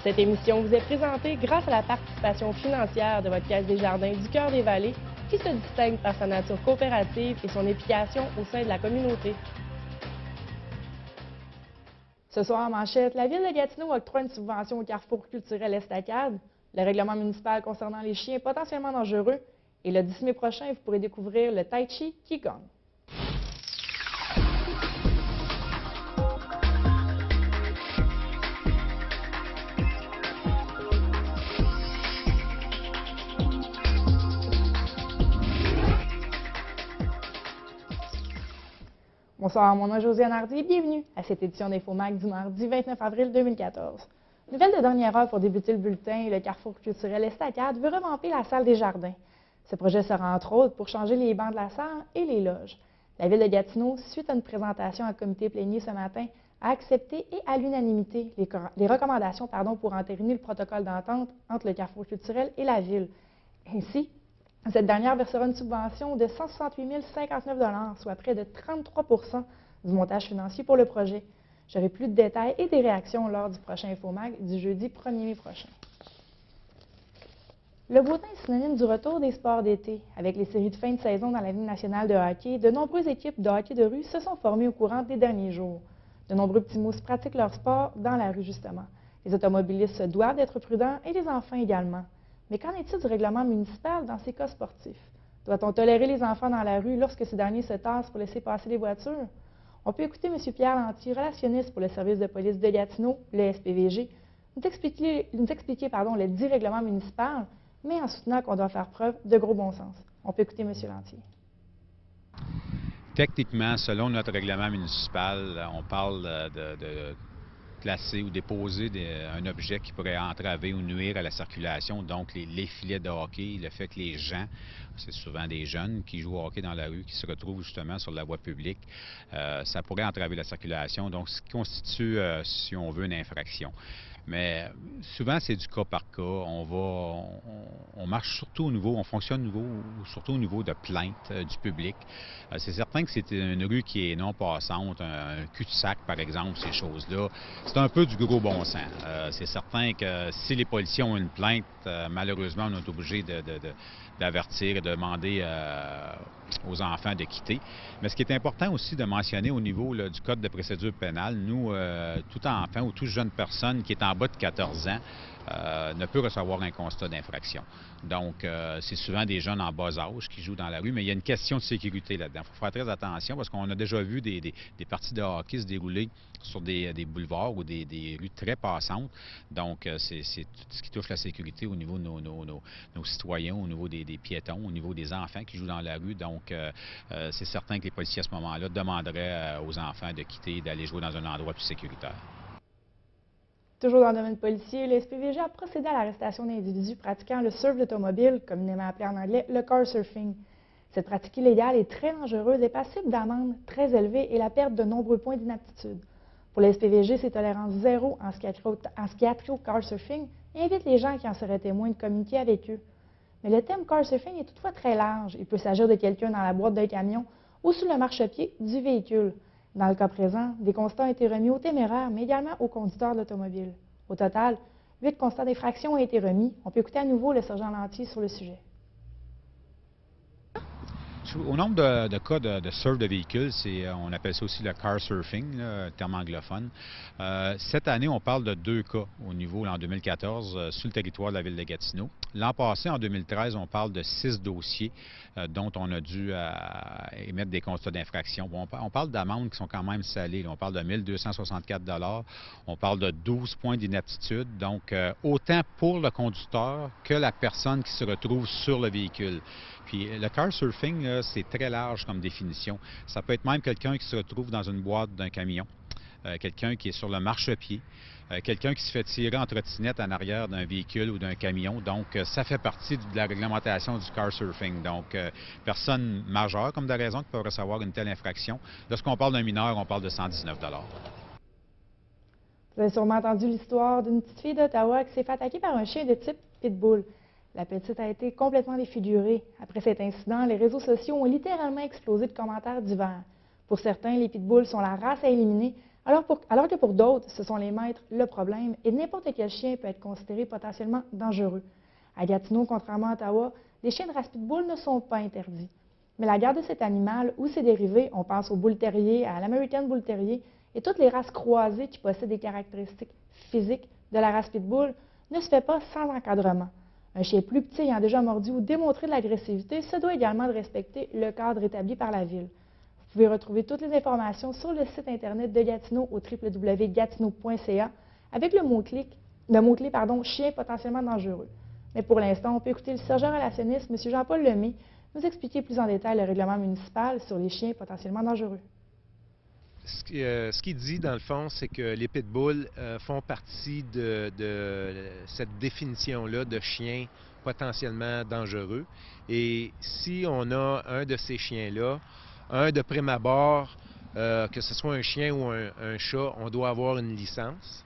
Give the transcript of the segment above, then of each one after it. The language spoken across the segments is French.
Cette émission vous est présentée grâce à la participation financière de votre Caisse des Jardins du Cœur des Vallées, qui se distingue par sa nature coopérative et son implication au sein de la communauté. Ce soir en manchette, la Ville de Gatineau octroie une subvention au Carrefour culturel Estacade, le règlement municipal concernant les chiens potentiellement dangereux, et le 10 mai prochain, vous pourrez découvrir le Tai Chi Qigong. Bonsoir, mon nom est Josiane Hardy et bienvenue à cette édition d'InfoMac du mardi 29 avril 2014. Nouvelle de dernière heure pour débuter le bulletin, le Carrefour culturel Estacade veut revamper la salle des jardins. Ce projet sera entre autres pour changer les bancs de la salle et les loges. La Ville de Gatineau, suite à une présentation en comité plénier ce matin, a accepté et à l'unanimité les recommandations pour entériner le protocole d'entente entre le Carrefour culturel et la Ville. Ainsi, cette dernière versera une subvention de 168 059 $, soit près de 33 % du montage financier pour le projet. J'aurai plus de détails et des réactions lors du prochain InfoMag du jeudi 1er mai prochain. Le beau temps est synonyme du retour des sports d'été. Avec les séries de fin de saison dans la Ligue nationale de hockey, de nombreuses équipes de hockey de rue se sont formées au courant des derniers jours. De nombreux petits mousses pratiquent leur sport dans la rue, justement. Les automobilistes se doivent d'être prudents et les enfants également. Mais qu'en est-il du règlement municipal dans ces cas sportifs? Doit-on tolérer les enfants dans la rue lorsque ces derniers se tassent pour laisser passer les voitures? On peut écouter M. Pierre Lanty, relationniste pour le service de police de Gatineau, le SPVG, nous expliquer le dit règlement municipal, mais en soutenant qu'on doit faire preuve de gros bon sens. On peut écouter M. Lanty. Techniquement, selon notre règlement municipal, on parle de placer ou déposer un objet qui pourrait entraver ou nuire à la circulation, donc les filets de hockey, le fait que les gens, c'est souvent des jeunes qui jouent au hockey dans la rue, qui se retrouvent justement sur la voie publique, ça pourrait entraver la circulation, donc ce qui constitue, si on veut, une infraction. Mais souvent, c'est du cas par cas. On marche surtout au niveau, on fonctionne surtout au niveau de plainte du public. C'est certain que c'est une rue qui est non passante, un cul-de-sac, par exemple, ces choses-là. C'est un peu du gros bon sens. C'est certain que si les policiers ont une plainte, malheureusement, on est obligé d'avertir et de demander aux enfants de quitter. Mais ce qui est important aussi de mentionner au niveau là, du Code de procédure pénale, nous, tout enfant ou toute jeune personne qui est en bas de 14 ans ne peut recevoir un constat d'infraction. Donc, c'est souvent des jeunes en bas âge qui jouent dans la rue, mais il y a une question de sécurité là-dedans. Il faut faire très attention parce qu'on a déjà vu des parties de hockey se dérouler sur des boulevards ou des rues très passantes. Donc, c'est tout ce qui touche la sécurité au niveau de nos citoyens, au niveau des piétons, au niveau des enfants qui jouent dans la rue. Donc, c'est certain que les policiers à ce moment-là demanderaient aux enfants de quitter et d'aller jouer dans un endroit plus sécuritaire. Toujours dans le domaine policier, le SPVG a procédé à l'arrestation d'individus pratiquant le surf d'automobile, communément appelé en anglais le car surfing. Cette pratique illégale est très dangereuse et passible d'amendes très élevées et la perte de nombreux points d'inaptitude. Pour le SPVG, c'est tolérance zéro en ce qui a trait au car surfing et invite les gens qui en seraient témoins de communiquer avec eux. Mais le thème car surfing est toutefois très large. Il peut s'agir de quelqu'un dans la boîte d'un camion ou sur le marchepied du véhicule. Dans le cas présent, des constats ont été remis aux téméraires, mais également aux conducteurs de l'automobile. Au total, 8 constats d'infraction ont été remis. On peut écouter à nouveau le sergent Lanty sur le sujet. Au nombre de cas de surf de véhicules, on appelle ça aussi le car surfing, là, terme anglophone. Cette année, on parle de 2 cas au niveau, en 2014, sur le territoire de la ville de Gatineau. L'an passé, en 2013, on parle de 6 dossiers dont on a dû émettre des constats d'infraction. Bon, on parle d'amendes qui sont quand même salées. Là, on parle de 1 264 $. On parle de 12 points d'inaptitude. Donc, autant pour le conducteur que la personne qui se retrouve sur le véhicule. Puis le car surfing, c'est très large comme définition. Ça peut être même quelqu'un qui se retrouve dans une boîte d'un camion, quelqu'un qui est sur le marchepied, quelqu'un qui se fait tirer en trottinette en arrière d'un véhicule ou d'un camion. Donc, ça fait partie de la réglementation du car surfing. Donc, personne majeure, comme de raison, qui peut recevoir une telle infraction. Lorsqu'on parle d'un mineur, on parle de 119 $. Vous avez sûrement entendu l'histoire d'une petite fille d'Ottawa qui s'est fait attaquer par un chien de type pitbull. La petite a été complètement défigurée. Après cet incident, les réseaux sociaux ont littéralement explosé de commentaires divers. Pour certains, les pitbulls sont la race à éliminer, Alors que pour d'autres, ce sont les maîtres le problème et n'importe quel chien peut être considéré potentiellement dangereux. À Gatineau, contrairement à Ottawa, les chiens de race pitbull ne sont pas interdits. Mais la garde de cet animal ou ses dérivés, on pense au bull terrier, à l'American bull terrier et toutes les races croisées qui possèdent des caractéristiques physiques de la race pitbull, ne se fait pas sans encadrement. Un chien plus petit ayant déjà mordu ou démontré de l'agressivité se doit également de respecter le cadre établi par la Ville. Vous pouvez retrouver toutes les informations sur le site Internet de Gatineau au www.gatineau.ca avec le mot-clé chien potentiellement dangereux. Mais pour l'instant, on peut écouter le sergent relationniste, M. Jean-Paul Lemay, nous expliquer plus en détail le règlement municipal sur les chiens potentiellement dangereux. Ce qu'il dit, dans le fond, c'est que les pitbulls font partie de cette définition-là de chien potentiellement dangereux. Et si on a un de ces chiens-là, un de prime abord, que ce soit un chien ou un chat, on doit avoir une licence.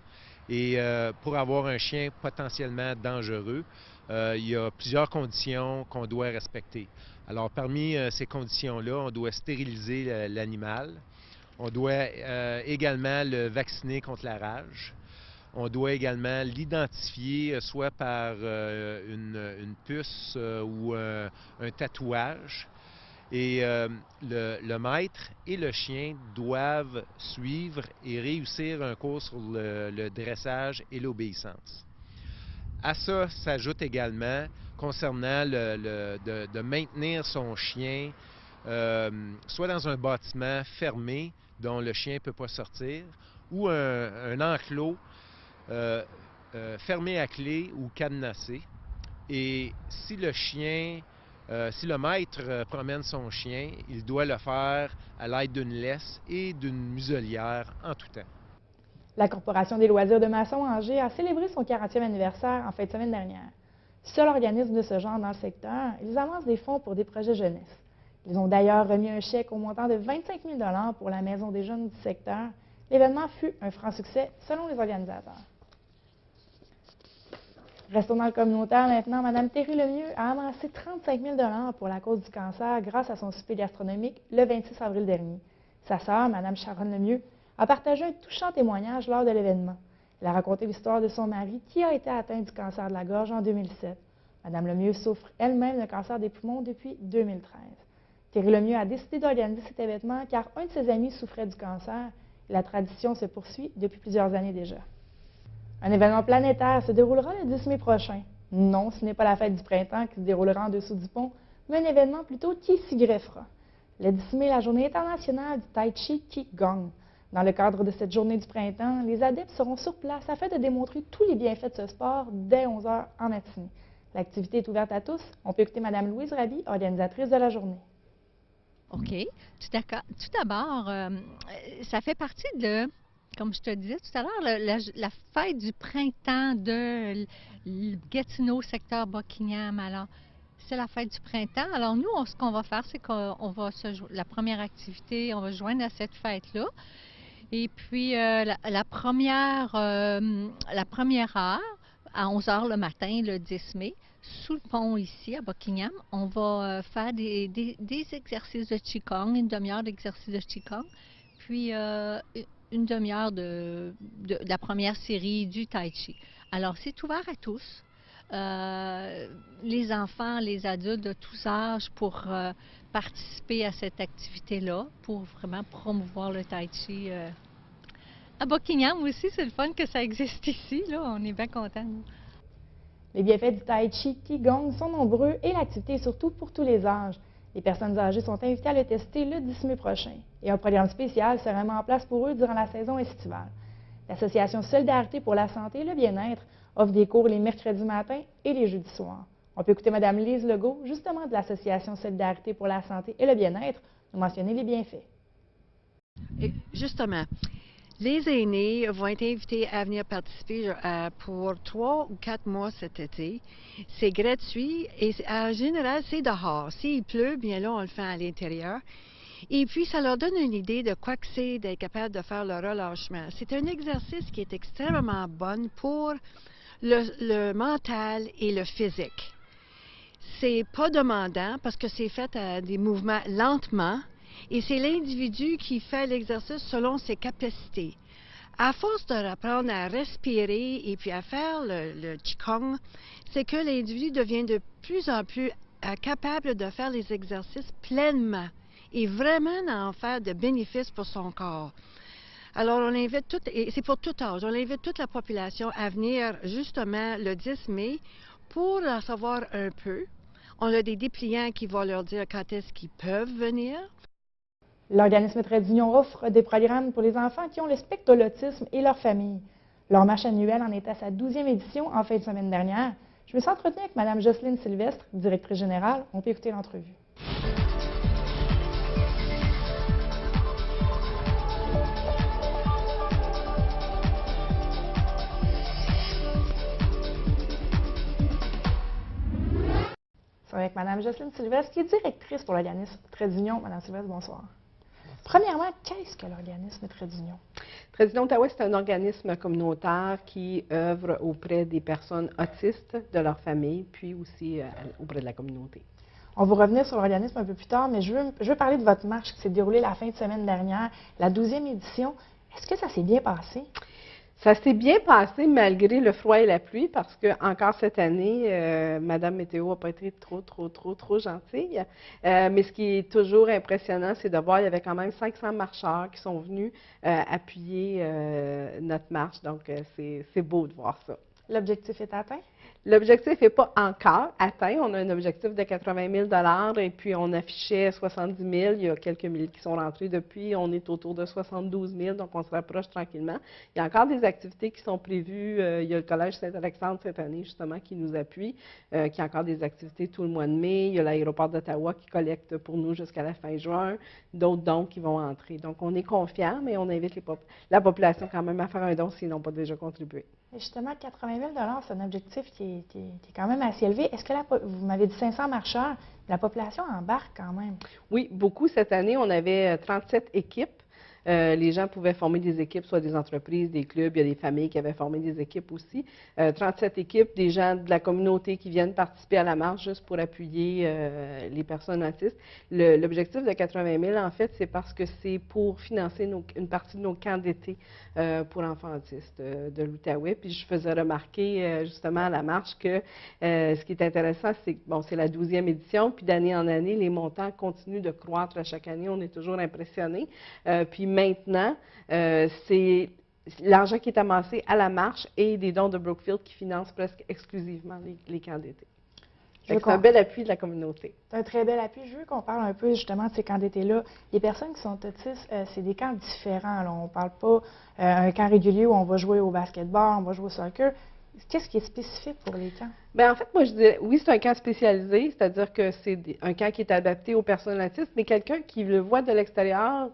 Et pour avoir un chien potentiellement dangereux, il y a plusieurs conditions qu'on doit respecter. Alors, parmi ces conditions-là, on doit stériliser l'animal. On doit également le vacciner contre la rage. On doit également l'identifier soit par une puce ou un tatouage. Et le maître et le chien doivent suivre et réussir un cours sur le dressage et l'obéissance. À ça s'ajoute également, concernant de maintenir son chien, soit dans un bâtiment fermé dont le chien ne peut pas sortir, ou un enclos fermé à clé ou cadenassé. Et si le maître promène son chien, il doit le faire à l'aide d'une laisse et d'une muselière en tout temps. La Corporation des loisirs de Masson-Angers a célébré son 40e anniversaire en fin de semaine dernière. Seul organisme de ce genre dans le secteur, ils avancent des fonds pour des projets jeunesse. Ils ont d'ailleurs remis un chèque au montant de 25 000 $ pour la Maison des jeunes du secteur. L'événement fut un franc succès selon les organisateurs. Restons dans le communautaire maintenant. Mme Thierry Lemieux a amassé 35 000 $ pour la cause du cancer grâce à son souper gastronomique le 26 avril dernier. Sa sœur, Mme Sharon Lemieux, a partagé un touchant témoignage lors de l'événement. Elle a raconté l'histoire de son mari qui a été atteint du cancer de la gorge en 2007. Mme Lemieux souffre elle-même de cancer des poumons depuis 2013. Thierry Lemieux a décidé d'organiser cet événement car un de ses amis souffrait du cancer et la tradition se poursuit depuis plusieurs années déjà. Un événement planétaire se déroulera le 10 mai prochain. Non, ce n'est pas la fête du printemps qui se déroulera en dessous du pont, mais un événement plutôt qui s'y greffera. Le 10 mai, la journée internationale du Tai Chi Qigong. Dans le cadre de cette journée du printemps, les adeptes seront sur place afin de démontrer tous les bienfaits de ce sport dès 11 h en matinée. L'activité est ouverte à tous. On peut écouter Mme Louise Raby, organisatrice de la journée. OK. Tout d'abord, ça fait partie de, comme je te disais tout à l'heure, la fête du printemps de Gatineau, secteur Buckingham. Alors, c'est la fête du printemps. Alors, nous, ce qu'on va faire, c'est qu'on va la première activité, on va se joindre à cette fête-là. Et puis, la première heure, à 11 h le matin, le 10 mai, sous le pont ici, à Buckingham, on va faire des exercices de Qigong, une demi-heure d'exercice de Qigong, puis une demi-heure de la première série du Tai Chi. Alors, c'est ouvert à tous. Les enfants, les adultes de tous âges pour participer à cette activité-là, pour vraiment promouvoir le Tai Chi. À Buckingham aussi, c'est le fun que ça existe ici. Là, on est bien contents. Les bienfaits du Tai Chi Qigong sont nombreux et l'activité est surtout pour tous les âges. Les personnes âgées sont invitées à le tester le 10 mai prochain. Et un programme spécial sera mis en place pour eux durant la saison estivale. L'Association Solidarité pour la santé et le bien-être offre des cours les mercredis matins et les jeudis soirs. On peut écouter Mme Lise Legault, justement de l'Association Solidarité pour la santé et le bien-être, nous mentionner les bienfaits. Et justement, les aînés vont être invités à venir participer pour 3 ou 4 mois cet été. C'est gratuit et en général, c'est dehors. S'il pleut, bien là, on le fait à l'intérieur. Et puis, ça leur donne une idée de quoi que c'est d'être capable de faire le relâchement. C'est un exercice qui est extrêmement bon pour le mental et le physique. C'est pas demandant parce que c'est fait à des mouvements lentement et c'est l'individu qui fait l'exercice selon ses capacités. À force de apprendre à respirer et puis à faire le Qigong, c'est que l'individu devient de plus en plus capable de faire les exercices pleinement et vraiment d'en faire de bénéfices pour son corps. Alors, on invite et c'est pour tout âge, on invite toute la population à venir justement le 10 mai pour en savoir un peu. On a des dépliants qui vont leur dire quand est-ce qu'ils peuvent venir. L'organisme Trait d'Union offre des programmes pour les enfants qui ont le spectre de l'autisme et leur famille. Leur marche annuelle en est à sa 12e édition en fin de semaine dernière. Je me suis entretenue avec Mme Jocelyne Sylvestre, directrice générale. On peut écouter l'entrevue. C'est avec Mme Jocelyne Sylvestre, qui est directrice pour l'organisme Trait d'Union. Mme Sylvestre, bonsoir. Premièrement, qu'est-ce que l'organisme Trait d'Union? Trait d'Union Outaouais, c'est un organisme communautaire qui œuvre auprès des personnes autistes, de leur famille, puis aussi auprès de la communauté. On va revenir sur l'organisme un peu plus tard, mais je veux parler de votre marche qui s'est déroulée la fin de semaine dernière, la 12e édition. Est-ce que ça s'est bien passé? Ça s'est bien passé malgré le froid et la pluie parce que encore cette année, Madame Météo n'a pas été trop gentille. Mais ce qui est toujours impressionnant, c'est de voir qu'il y avait quand même 500 marcheurs qui sont venus appuyer notre marche. Donc, c'est beau de voir ça. L'objectif est atteint? L'objectif n'est pas encore atteint. On a un objectif de 80 000 et puis on affichait 70 000. Il y a quelques mille qui sont rentrés depuis. On est autour de 72 000, donc on se rapproche tranquillement. Il y a encore des activités qui sont prévues. Il y a le Collège Saint-Alexandre cette année, justement, qui nous appuie, qui a encore des activités tout le mois de mai. Il y a l'aéroport d'Ottawa qui collecte pour nous jusqu'à la fin juin. D'autres dons qui vont entrer. Donc on est confiants, mais on invite la population quand même à faire un don s'ils n'ont pas déjà contribué. Et justement, 80 000 c'est un objectif qui est quand même assez élevé. Est-ce que vous m'avez dit 500 marcheurs, la population embarque quand même? Oui, beaucoup. Cette année, on avait 37 équipes. Les gens pouvaient former des équipes, soit des entreprises, des clubs. Il y a des familles qui avaient formé des équipes aussi. 37 équipes, des gens de la communauté qui viennent participer à la marche juste pour appuyer les personnes autistes. L'objectif de 80 000, en fait, c'est parce que c'est pour financer une partie de nos camps d'été pour enfants autistes de l'Outaouais. Puis je faisais remarquer justement à la marche que ce qui est intéressant, c'est que bon, c'est la 12e édition, puis d'année en année, les montants continuent de croître à chaque année. On est toujours impressionnés. Puis maintenant, c'est l'argent qui est amassé à la marche et des dons de Brookfield qui financent presque exclusivement les camps d'été. C'est un bel appui de la communauté. C'est un très bel appui. Je veux qu'on parle un peu justement de ces camps d'été-là. Les personnes qui sont autistes, c'est des camps différents. Là. On ne parle pas un camp régulier où on va jouer au basketball, on va jouer au soccer. Qu'est-ce qui est spécifique pour les camps? Bien, en fait, moi, je dirais, oui, c'est un camp spécialisé, c'est-à-dire que c'est un camp qui est adapté aux personnes autistes, mais quelqu'un qui le voit de l'extérieur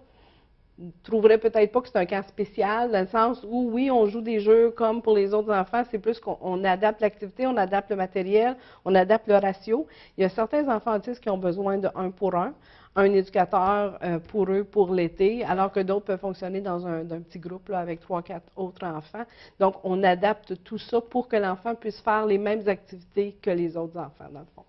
ne trouverait peut-être pas que c'est un camp spécial, dans le sens où, oui, on joue des jeux comme pour les autres enfants, c'est plus qu'on adapte l'activité, on adapte le matériel, on adapte le ratio. Il y a certains enfants autistes qui ont besoin de 1 pour 1, un éducateur pour eux pour l'été, alors que d'autres peuvent fonctionner dans un petit groupe là, avec 3-4 autres enfants. Donc, on adapte tout ça pour que l'enfant puisse faire les mêmes activités que les autres enfants, dans le fond.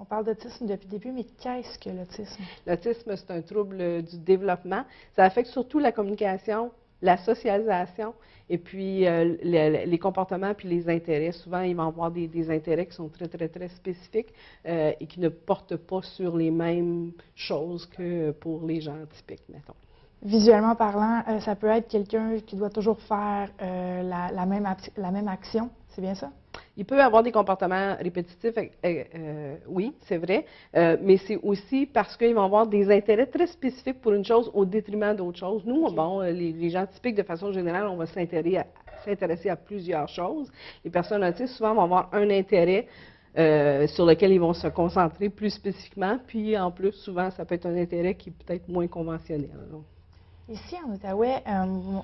On parle d'autisme depuis le début, mais qu'est-ce que l'autisme? L'autisme, c'est un trouble du développement. Ça affecte surtout la communication, la socialisation et puis les comportements puis les intérêts. Souvent, ils vont avoir des intérêts qui sont très spécifiques et qui ne portent pas sur les mêmes choses que pour les gens typiques, mettons. Visuellement parlant, ça peut être quelqu'un qui doit toujours faire la même action, c'est bien ça? Il peut avoir des comportements répétitifs, oui, c'est vrai, mais c'est aussi parce qu'ils vont avoir des intérêts très spécifiques pour une chose au détriment d'autres choses. Nous, okay. Bon, les gens typiques, de façon générale, on va s'intéresser à plusieurs choses. Les personnes autistes, souvent, vont avoir un intérêt sur lequel ils vont se concentrer plus spécifiquement, puis en plus, souvent, ça peut être un intérêt qui est peut-être moins conventionnel. Donc. Ici, en Outaouais,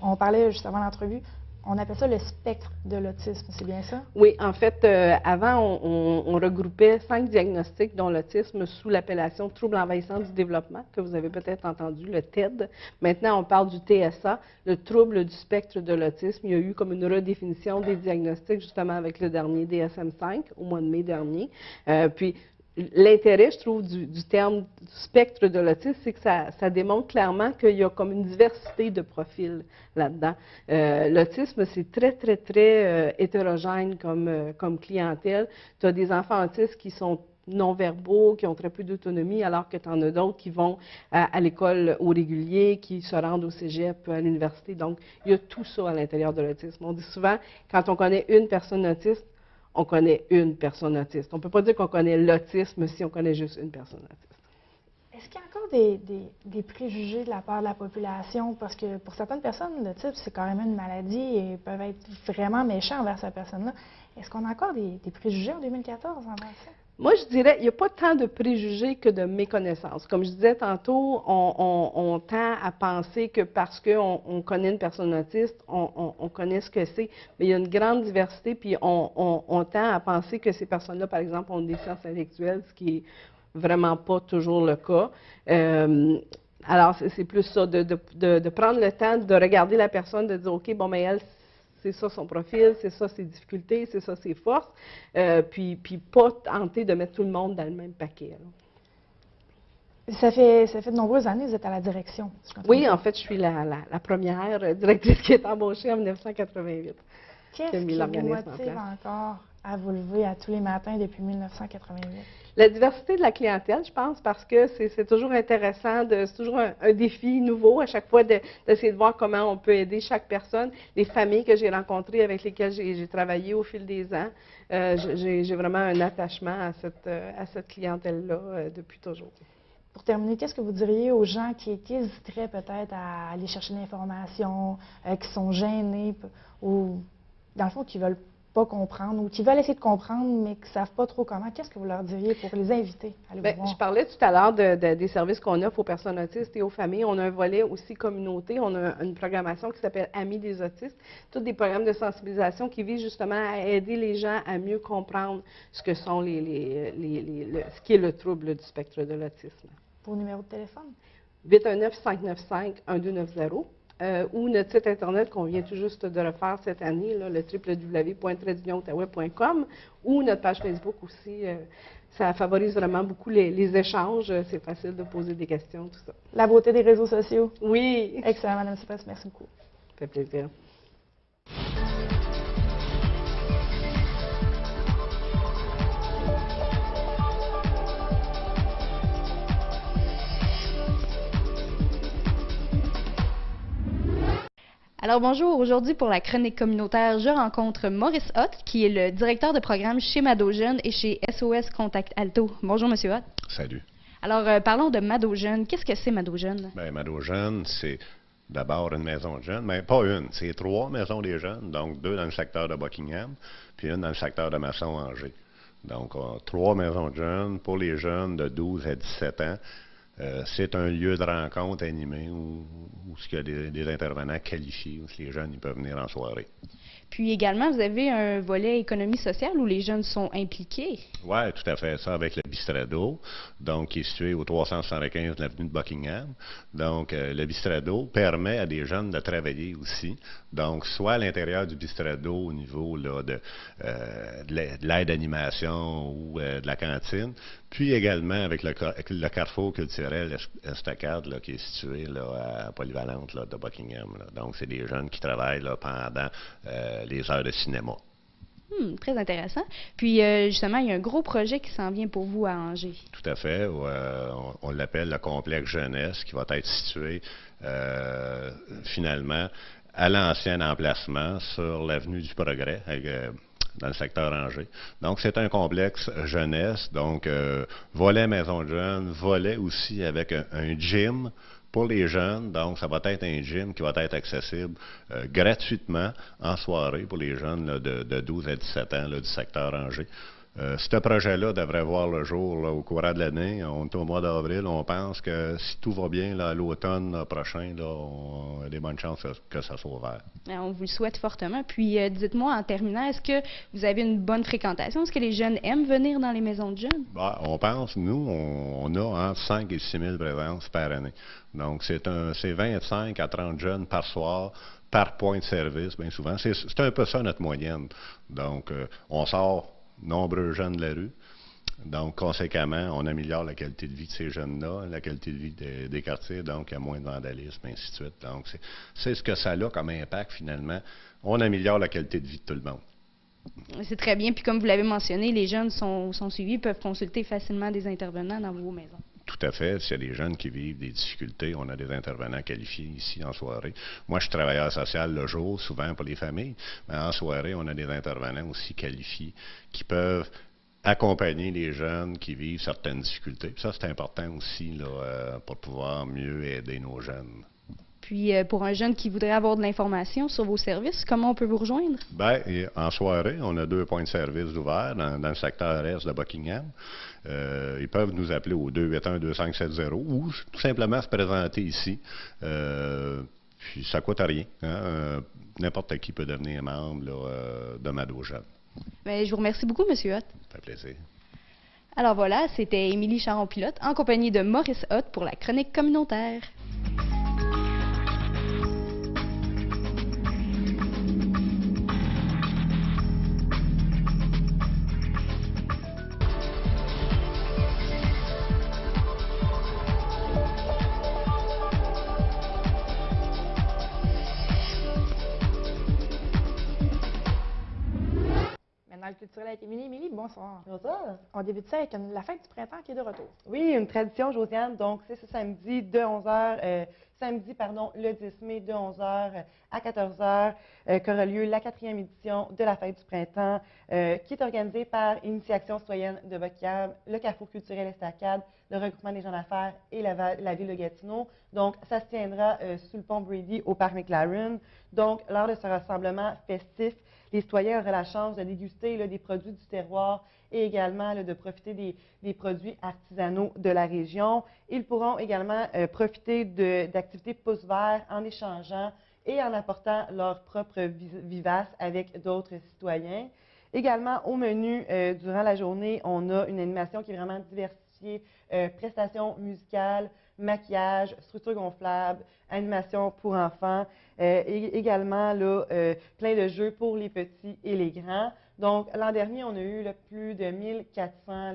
on parlait juste avant l'entrevue, on appelle ça le spectre de l'autisme, c'est bien ça? Oui, en fait, avant, on regroupait 5 diagnostics, dont l'autisme, sous l'appellation trouble envahissant du développement, que vous avez peut-être entendu, le TED. Maintenant, on parle du TSA, le trouble du spectre de l'autisme. Il y a eu comme une redéfinition des diagnostics, justement, avec le dernier DSM-5, au mois de mai dernier. Puis, l'intérêt, je trouve, du terme du spectre de l'autisme, c'est que ça démontre clairement qu'il y a comme une diversité de profils là-dedans. L'autisme, c'est très, très, très hétérogène comme clientèle. Tu as des enfants autistes qui sont non-verbaux, qui ont très peu d'autonomie, alors que tu en as d'autres qui vont à l'école au régulier, qui se rendent au cégep, à l'université. Donc, il y a tout ça à l'intérieur de l'autisme. On dit souvent, quand on connaît une personne autiste, on connaît une personne autiste. On ne peut pas dire qu'on connaît l'autisme si on connaît juste une personne autiste. Est-ce qu'il y a encore des préjugés de la part de la population? Parce que pour certaines personnes, l'autisme, c'est carrément une maladie et ils peuvent être vraiment méchants envers cette personne-là. Est-ce qu'on a encore des préjugés en 2014 envers ça? Moi, je dirais, il n'y a pas tant de préjugés que de méconnaissances. Comme je disais tantôt, on tend à penser que parce qu'on connaît une personne autiste, on connaît ce que c'est. Mais il y a une grande diversité, puis on tend à penser que ces personnes-là, par exemple, ont des sciences intellectuelles, ce qui est vraiment pas toujours le cas. Alors, c'est plus ça, de prendre le temps de regarder la personne, de dire, OK, bon, mais elle, c'est ça son profil, c'est ça ses difficultés, c'est ça ses forces, puis pas tenter de mettre tout le monde dans le même paquet. Ça fait de nombreuses années que vous êtes à la direction. Si je Oui, en fait, je suis la première directrice qui est embauchée en 1988. Qu'est-ce qui vous motive encore à vous lever à tous les matins depuis 1988? La diversité de la clientèle, je pense, parce que c'est toujours intéressant, c'est toujours un défi nouveau à chaque fois d'essayer de voir comment on peut aider chaque personne. Les familles que j'ai rencontrées, avec lesquelles j'ai travaillé au fil des ans, j'ai vraiment un attachement à cette clientèle-là depuis toujours. Pour terminer, qu'est-ce que vous diriez aux gens qui hésiteraient peut-être à aller chercher l'information, qui sont gênés ou, dans le fond, qui ne veulent pas comprendre ou qui veulent essayer de comprendre, mais qui ne savent pas trop comment? Qu'est-ce que vous leur diriez pour les inviter à aller vous voir? Je parlais tout à l'heure des services qu'on offre aux personnes autistes et aux familles. On a un volet aussi communauté. On a une programmation qui s'appelle Amis des autistes. Tous des programmes de sensibilisation qui visent justement à aider les gens à mieux comprendre ce que sont ce qui est le trouble du spectre de l'autisme. Pour numéro de téléphone? 819-595-1290. Ou notre site Internet qu'on vient tout juste de refaire cette année, là, le www.tradeunionottawa.com, ou notre page Facebook aussi. Ça favorise vraiment beaucoup les échanges. C'est facile de poser des questions, tout ça. La beauté des réseaux sociaux. Oui. Excellent, Mme Cypress. Merci beaucoup. Ça fait plaisir. Alors bonjour, aujourd'hui pour la chronique communautaire, je rencontre Maurice Hott, qui est le directeur de programme chez Mado-Jeunes et chez SOS Contact Alto. Bonjour Monsieur Hott. Salut. Alors parlons de Mado-Jeunes. Qu'est-ce que c'est Mado-Jeunes? Bien, Mado-Jeunes, c'est d'abord une maison de jeunes, mais pas une, c'est 3 maisons des jeunes, donc 2 dans le secteur de Buckingham, puis une dans le secteur de Masson-Angers. Donc 3 maisons de jeunes pour les jeunes de 12 à 17 ans. C'est un lieu de rencontre animé où il y a des intervenants qualifiés, où les jeunes ils peuvent venir en soirée. Puis également, vous avez un volet économie sociale où les jeunes sont impliqués. Oui, tout à fait. Ça avec le Bistrado, donc qui est situé au 375 de l'avenue de Buckingham. Donc, le Bistrado permet à des jeunes de travailler aussi. Donc, soit à l'intérieur du Bistrado au niveau là, de l'aide d'animation ou de la cantine, puis également avec le carrefour culturel Estacade là, qui est situé là, à Polyvalente là, de Buckingham. Là. Donc, c'est des jeunes qui travaillent là, pendant les heures de cinéma. Très intéressant. Puis, justement, il y a un gros projet qui s'en vient pour vous à Angers. Tout à fait. On l'appelle le complexe jeunesse qui va être situé finalement à l'ancien emplacement sur l'avenue du Progrès, dans le secteur Angers. Donc, c'est un complexe jeunesse, donc volet maison de jeunes, volet aussi avec un gym pour les jeunes. Donc, ça va être un gym qui va être accessible gratuitement en soirée pour les jeunes là, de 12 à 17 ans là, du secteur Angers. Ce projet-là devrait voir le jour là, au courant de l'année. On est au mois d'avril. On pense que si tout va bien, là, à l'automne prochain, là, on a des bonnes chances que ça soit ouvert. On vous le souhaite fortement. Puis, dites-moi en terminant, est-ce que vous avez une bonne fréquentation? Est-ce que les jeunes aiment venir dans les maisons de jeunes? Ben, on pense, nous, on a entre 5 et 6 000 présences par année. Donc, c'est 25 à 30 jeunes par soir, par point de service, bien souvent. C'est un peu ça notre moyenne. Donc, on sort nombreux jeunes de la rue. Donc, conséquemment, on améliore la qualité de vie de ces jeunes-là, la qualité de vie des quartiers, donc il y a moins de vandalisme, et ainsi de suite. Donc, c'est ce que ça a comme impact, finalement. On améliore la qualité de vie de tout le monde. C'est très bien. Puis comme vous l'avez mentionné, les jeunes sont suivis, peuvent consulter facilement des intervenants dans vos maisons. Tout à fait. S'il y a des jeunes qui vivent des difficultés, on a des intervenants qualifiés ici en soirée. Moi, je suis travailleur social le jour, souvent pour les familles, mais en soirée, on a des intervenants aussi qualifiés qui peuvent accompagner les jeunes qui vivent certaines difficultés. Puis ça, c'est important aussi là, pour pouvoir mieux aider nos jeunes. Puis, pour un jeune qui voudrait avoir de l'information sur vos services, comment on peut vous rejoindre? Bien, en soirée, on a 2 points de service ouverts dans le secteur est de Buckingham. Ils peuvent nous appeler au 281-2570 ou tout simplement se présenter ici. Puis, ça ne coûte rien. Hein? N'importe qui peut devenir membre là, de Mado Jeune. Bien, je vous remercie beaucoup, M. Hott. Ça fait plaisir. Alors voilà, c'était Émilie Charon-Pilote en compagnie de Maurice Hott pour la chronique communautaire. Dans le culturel avec Émilie. Émilie, bonsoir. Bonsoir. On débute ça avec la fête du printemps qui est de retour. Oui, une tradition, Josiane. Donc, c'est ce samedi de 11h, le 10 mai de 11h à 14h, qu'aura lieu la 4e édition de la fête du printemps, qui est organisée par Initiation citoyenne de Buckingham, le Carrefour culturel Estacade, le regroupement des gens d'affaires et la ville de Gatineau. Donc, ça se tiendra sous le pont Brady au parc McLaren. Donc, lors de ce rassemblement festif, les citoyens auraient la chance de déguster des produits du terroir et également de profiter des produits artisanaux de la région. Ils pourront également profiter d'activités pouces verts en échangeant et en apportant leurs propres vivaces avec d'autres citoyens. Également, au menu, durant la journée, on a une animation qui est vraiment diversifiée, prestations musicales, maquillage, structure gonflable, animation pour enfants, et également là, plein de jeux pour les petits et les grands. Donc, l'an dernier, on a eu plus de 1400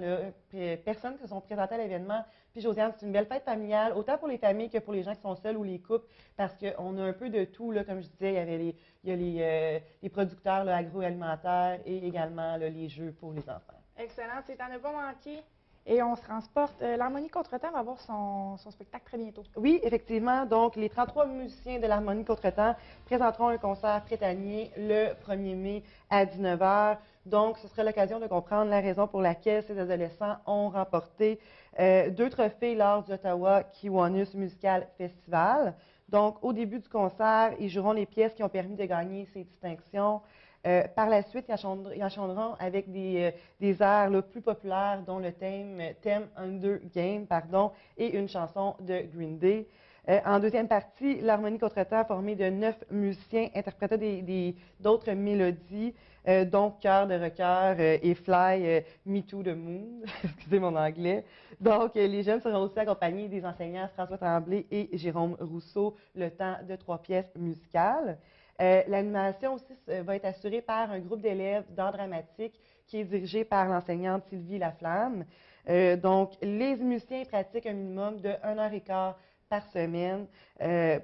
personnes qui se sont présentées à l'événement. Puis, Josiane, c'est une belle fête familiale, autant pour les familles que pour les gens qui sont seuls ou les couples, parce qu'on a un peu de tout, là, comme je disais, il y a les producteurs là, agroalimentaires et également là, les jeux pour les enfants. Excellent, tu n'en as pas manqué. Et on se transporte. L'Harmonie Contretemps va avoir son spectacle très bientôt. Oui, effectivement. Donc, les 33 musiciens de l'Harmonie Contretemps présenteront un concert printanier le 1er mai à 19h. Donc, ce sera l'occasion de comprendre la raison pour laquelle ces adolescents ont remporté 2 trophées lors du Ottawa Kiwanis Musical Festival. Donc, au début du concert, ils joueront les pièces qui ont permis de gagner ces distinctions. Par la suite, ils chanteront avec des airs là, plus populaires, dont le thème Under Game, et une chanson de Green Day. En deuxième partie, l'Harmonie Contretemps, formée de 9 musiciens, interprétait d'autres mélodies, dont Cœur de rocker et Fly Me to the Moon. Excusez mon anglais. Donc, les jeunes seront aussi accompagnés des enseignants François Tremblay et Jérôme Rousseau, le temps de 3 pièces musicales. L'animation aussi va être assurée par un groupe d'élèves d'art dramatique qui est dirigé par l'enseignante Sylvie Laflamme. Donc, les musiciens pratiquent un minimum de 1h15 par semaine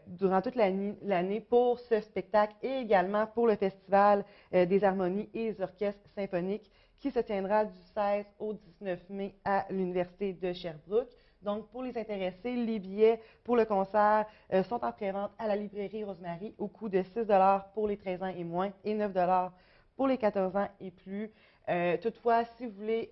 durant toute l'année pour ce spectacle et également pour le Festival des harmonies et des orchestres symphoniques qui se tiendra du 16 au 19 mai à l'Université de Sherbrooke. Donc, pour les intéressés, les billets pour le concert sont en pré-vente à la librairie Rosemary au coût de 6 $ pour les 13 ans et moins et 9 $ pour les 14 ans et plus. Toutefois, si vous voulez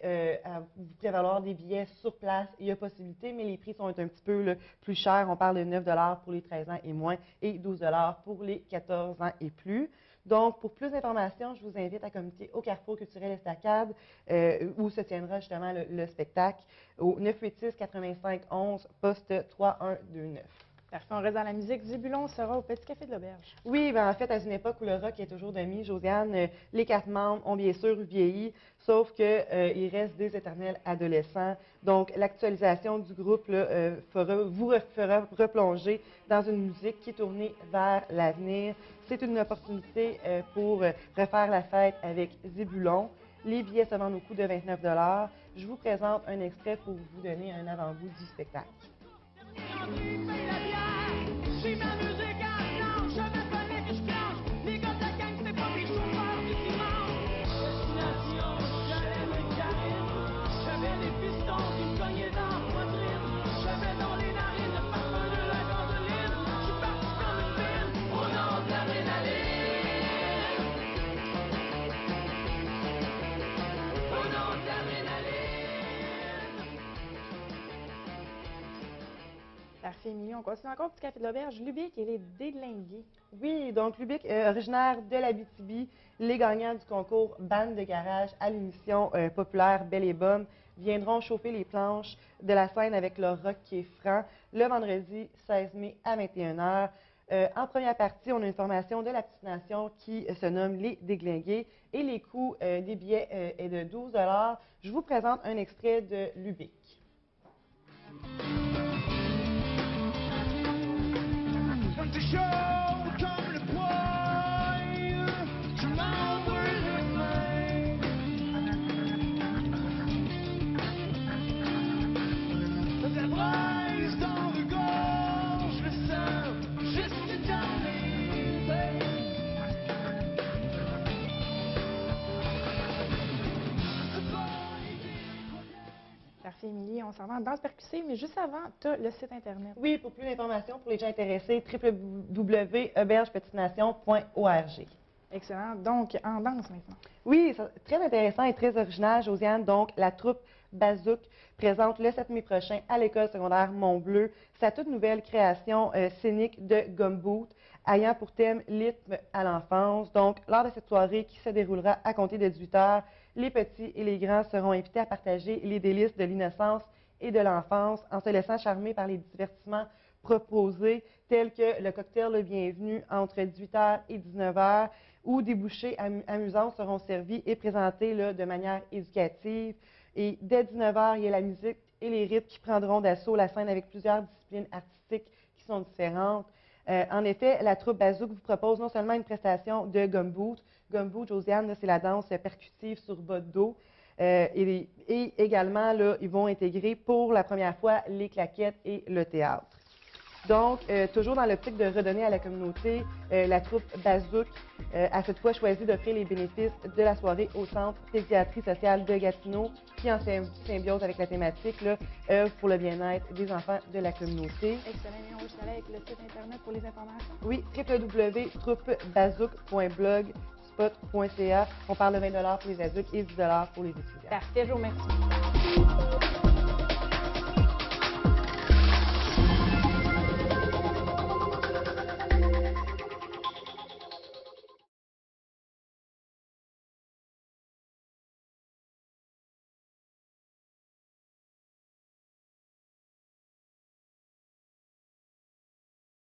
vous prévaloir des billets sur place, il y a possibilité, mais les prix sont un petit peu plus chers. On parle de 9 $ pour les 13 ans et moins et 12 $ pour les 14 ans et plus. Donc, pour plus d'informations, je vous invite à communiquer au Carrefour culturel Estacade, où se tiendra justement le spectacle, au 986-85-11, poste 3129. Parfait, on reste dans la musique. Zébulon sera au Petit Café de l'Auberge. Oui, bien, en fait, à une époque où le rock est toujours de mise, Josiane, les 4 membres ont bien sûr vieilli, sauf qu'il reste des éternels adolescents. Donc, l'actualisation du groupe vous fera replonger dans une musique qui est tournée vers l'avenir. C'est une opportunité pour refaire la fête avec Zébulon. Les billets se vendent au coût de 29 $. Je vous présente un extrait pour vous donner un avant-goût du spectacle. Parfait, Émilie. On continue encore du Café de l'Auberge. Lubic et les Déglingués. Oui, donc Lubic, originaire de l'Abitibi, les gagnants du concours Bande de garage à l'émission populaire Belle et Bonne viendront chauffer les planches de la scène avec leur rock qui est franc le vendredi 16 mai à 21 h. En première partie, on a une formation de la petite nation qui se nomme les Déglingués et les coûts des billets est de 12 $. Je vous présente un extrait de Lubic. Parfait, Émilie. On s'en va en danse percussive, mais juste avant, tu as le site Internet. Oui, pour plus d'informations, pour les gens intéressés, www.aubergepetitnation.org. Excellent. Donc, en danse maintenant. Oui, très intéressant et très original, Josiane. Donc, la troupe Bazouk présente le 7 mai prochain à l'école secondaire Mont-Bleu sa toute nouvelle création scénique de Gumboot, ayant pour thème l'hythme à l'enfance. Donc, lors de cette soirée qui se déroulera à compter de 18 h, les petits et les grands seront invités à partager les délices de l'innocence et de l'enfance en se laissant charmer par les divertissements proposés, tels que le cocktail Le Bienvenu entre 18 h et 19 h, où des bouchées amusantes seront servies et présentées là, de manière éducative. Et dès 19 h, il y a la musique et les rythmes qui prendront d'assaut la scène avec plusieurs disciplines artistiques qui sont différentes. En effet, la troupe Bazouk vous propose non seulement une prestation de Gumboot. Gumboot, Josiane, c'est la danse percussive sur bas de dos. Et également, là, ils vont intégrer pour la première fois les claquettes et le théâtre. Donc, toujours dans l'optique de redonner à la communauté, la troupe Bazouk a cette fois choisi d'offrir les bénéfices de la soirée au Centre Pédiatrie sociale de Gatineau, qui en symbiose avec la thématique, là, œuvre pour le bien-être des enfants de la communauté. Excellent. On va juste aller avec le site Internet pour les informations. Oui, www.troupebazouk.blogspot.ca. On parle de 20 $ pour les adultes et 10 $ pour les étudiants. Parfait, je vous remercie.